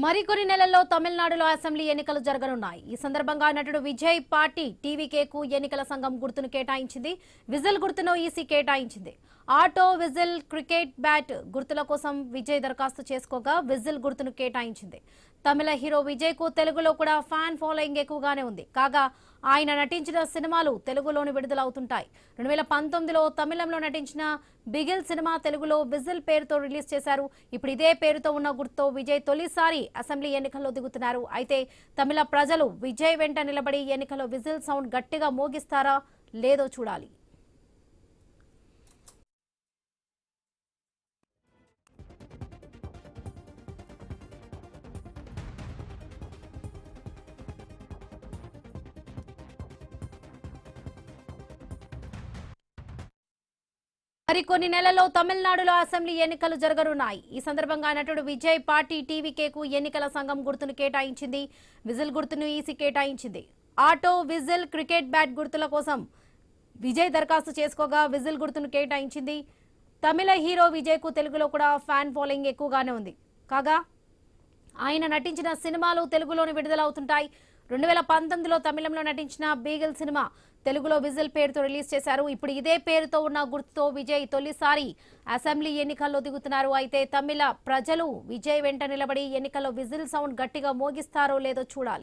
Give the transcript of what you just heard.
మరికొన్ని నెలల్లో తమిళనాడులో అసెంబ్లీ ఎన్నికలు జరగనున్నాయి. ఈ సందర్భంగా నటుడు విజయ్ పార్టీ టీవీకేకు ఎన్నికల సంఘం గుర్తును కేటాయించింది. విజిల్ గుర్తును ఈసీ కేటాయించింది. ఆటో, విజిల్, క్రికెట్ బ్యాట్ గుర్తుల కోసం విజయ్ దరఖాస్తు చేసుకోగా విజిల్ గుర్తును కేటాయించింది. తమిళ హీరో విజయ్ కు తెలుగులో కూడా ఫ్యాన్ ఫాలోయింగ్ ఎక్కువగానే ఉంది. కాగా ఆయన నటించిన సినిమాలు తెలుగులోని విడుదలవుతుంటాయి. 2019లో తమిళంలో నటించిన బిగిల్ సినిమా తెలుగులో విజిల్ పేరుతో రిలీజ్ చేశారు. ఇప్పుడు ఇదే పేరుతో ఉన్న గుర్తుతో విజయ్ తొలిసారి అసెంబ్లీ ఎన్నికల్లో దిగుతున్నారు. అయితే తమిళ ప్రజలు విజయ్ వెంట నిలబడి ఎన్నికల్లో విజిల్ సౌండ్ గట్టిగా మోగిస్తారా లేదో చూడాలి. మరికొన్ని నెలల్లో తమిళనాడులో అసెంబ్లీ ఎన్నికలు జరగనున్నాయి. ఈ సందర్భంగా నటుడు విజయ్ పార్టీ టీవీకేకు ఎన్నికల సంఘం గుర్తును కేటాయించింది. విజిల్ గుర్తును ఈసీ కేటాయించింది. ఆటో, విజిల్, క్రికెట్ బ్యాట్ గుర్తుల కోసం విజయ్ దరఖాస్తు చేసుకోగా విజిల్ గుర్తును కేటాయించింది. తమిళ హీరో విజయ్ కు తెలుగులో కూడా ఫ్యాన్ ఫాలోయింగ్ ఎక్కువగానే ఉంది. కాగా ఆయన నటించిన సినిమాలు తెలుగులోని విడుదలవుతుంటాయి. 2019లో తమిళంలో నటించిన బీగల్ సినిమా తెలుగులో విజిల్ పేరుతో రిలీజ్ చేశారు. ఇప్పుడు ఇదే పేరుతో ఉన్న గుర్తుతో విజయ్ తొలిసారి అసెంబ్లీ ఎన్నికల్లో దిగుతున్నారు. అయితే తమిళ ప్రజలు విజయ్ వెంట నిలబడి ఎన్నికల్లో విజిల్ సౌండ్ గట్టిగా మోగిస్తారో లేదో చూడాలి.